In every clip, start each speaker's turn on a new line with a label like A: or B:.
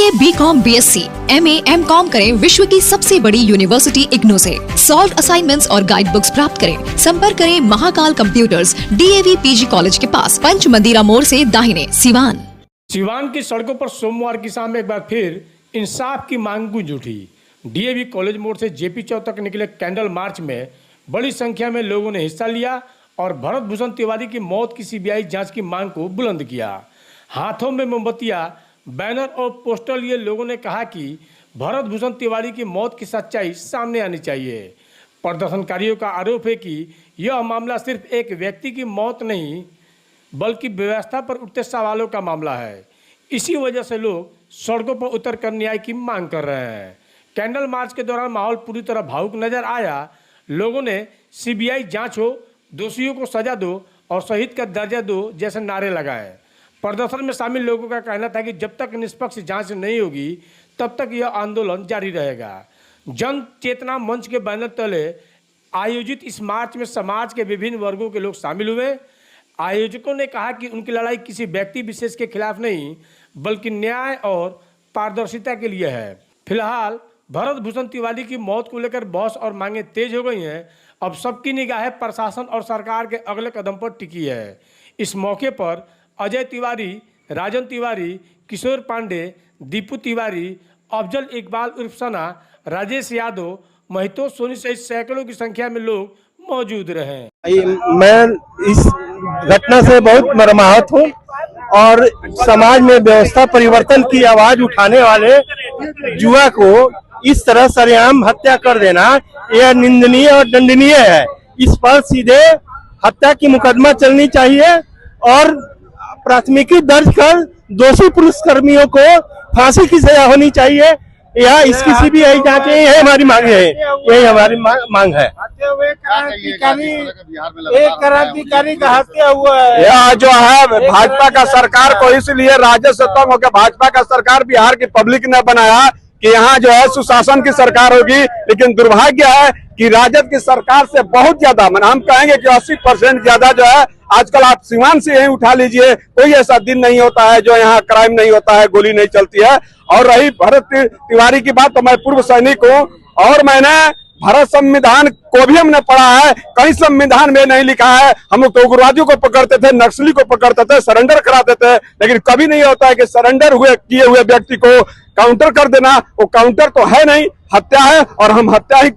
A: BA, BCom, BSc, MA, MCom करें विश्व की सबसे बड़ी यूनिवर्सिटी इग्नू से। सॉल्व असाइनमेंट्स और गाइड बुक्स प्राप्त करें। संपर्क करें Mahakal computers, DAV PG college के पास, पंच मंदिरा मोड़ से दाहिने, सिवान।
B: सिवान की सड़कों पर सोमवार की शाम एक बार फिर इंसाफ की मांग गूंज उठी। डीएवी कॉलेज मोड़ से जेपी चौक तक निकले कैंडल मार्च में बड़ी संख्या में लोगों ने हिस्सा लिया और भरत भूषण तिवारी की मौत की सीबीआई जांच की मांग को बुलंद किया। हाथों में मोमबत्तियां, बैनर और पोस्टर लिए लोगों ने कहा कि भरत भूषण तिवारी की मौत की सच्चाई सामने आनी चाहिए। प्रदर्शनकारियों का आरोप है कि यह मामला सिर्फ एक व्यक्ति की मौत नहीं बल्कि व्यवस्था पर उठते सवालों का मामला है। इसी वजह से लोग सड़कों पर उतरकर न्याय की मांग कर रहे हैं। कैंडल मार्च के दौरान माहौल पूरी तरह भावुक नजर आया। लोगों ने सीबीआई जांच हो, दोषियों को सजा दो और शहीद का दर्जा दो जैसे नारे लगाए। प्रदर्शन में शामिल लोगों का कहना था कि जब तक निष्पक्ष जांच नहीं होगी तब तक यह आंदोलन जारी रहेगा। जन चेतना मंच के बैनर तले आयोजित इस मार्च में समाज के विभिन्न वर्गों के लोग शामिल हुए। आयोजकों ने कहा कि उनकी लड़ाई किसी व्यक्ति विशेष के खिलाफ नहीं बल्कि न्याय और पारदर्शिता के लिए है। फिलहाल भरत भूषण तिवारी की मौत को लेकर बहस और मांगे तेज हो गई हैं। अब सबकी निगाहें प्रशासन और सरकार के अगले कदम पर टिकी है। इस मौके पर अजय तिवारी, राजन तिवारी, किशोर पांडे, दीपू तिवारी, अफजल इकबाल उर्फ सना, राजेश यादव, महितो सोनी सहित सैकड़ों की संख्या में लोग मौजूद रहे।
C: मैं इस घटना से बहुत मर्माहत हूँ और समाज में व्यवस्था परिवर्तन की आवाज उठाने वाले युवा को इस तरह सरेआम हत्या कर देना यह निंदनीय और दंडनीय है। इस पर सीधे हत्या की मुकदमा चलनी चाहिए और प्राथमिकी दर्ज कर दोषी पुलिसकर्मियों को फांसी की सजा होनी चाहिए। यह इसकी सीबीआई जांच है, यही हमारी मांग है, यही हमारी मांग है।
D: एक क्रांतिकारी का हत्या हुआ है।
E: यह जो है भाजपा का सरकार को इसलिए राजद से तंग होकर भाजपा का सरकार बिहार की पब्लिक ने बनाया कि यहाँ जो है सुशासन की सरकार होगी, लेकिन दुर्भाग्य है कि राजद की सरकार से बहुत ज्यादा हम कहेंगे कि 80% ज्यादा जो है आजकल आप सिवान से यही उठा लीजिए, कोई ऐसा दिन नहीं होता है जो यहाँ क्राइम नहीं होता है, गोली नहीं चलती है। और रही भरत तिवारी की बात, तो मैं पूर्व सैनिक हूँ और मैंने भारत संविधान को भी हमने पढ़ा है। कहीं संविधान में नहीं लिखा है हम लोग तो उग्रवादियों को पकड़ते थे, नक्सली को पकड़ते थे, सरेंडर कराते थे, लेकिन कभी नहीं होता है कि सरेंडर किए हुए व्यक्ति को काउंटर कर देना। वो काउंटर तो है नहीं, हत्या है और हम हत्या ही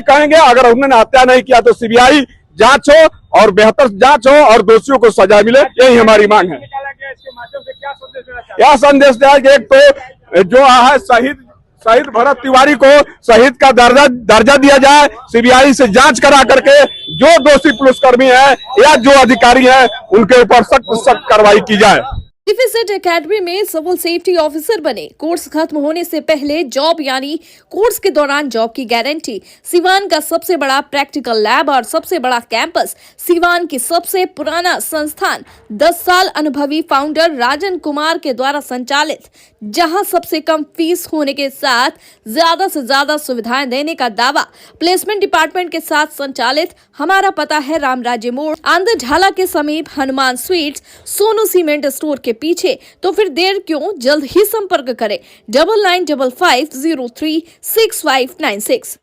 E: कहेंगे। अगर उन्होंने हत्या नहीं किया तो सीबीआई जांच हो और बेहतर जांच हो और दोषियों को सजा मिले, यही हमारी मांग है। क्या संदेश दिया कि एक तो जो है शहीद भरत तिवारी को शहीद का दर्जा दिया जाए, सीबीआई से जांच करा करके जो दोषी पुलिसकर्मी है या जो अधिकारी है उनके ऊपर सख्त कार्रवाई की जाए।
F: डिफेंस एकेडमी में सिविल सेफ्टी ऑफिसर बने, कोर्स खत्म होने से पहले जॉब यानी कोर्स के दौरान जॉब की गारंटी। सिवान का सबसे बड़ा प्रैक्टिकल लैब और सबसे बड़ा कैंपस, सिवान की सबसे पुराना संस्थान, 10 साल अनुभवी फाउंडर राजन कुमार के द्वारा संचालित, जहां सबसे कम फीस होने के साथ ज्यादा से ज्यादा सुविधाएं देने का दावा। प्लेसमेंट डिपार्टमेंट के साथ संचालित। हमारा पता है रामराज्य मोड़, आंध्र ढाला के समीप, Hanuman sweets, Sonu cement store के पीछे। तो फिर देर क्यों, जल्द ही संपर्क करें 9955036596।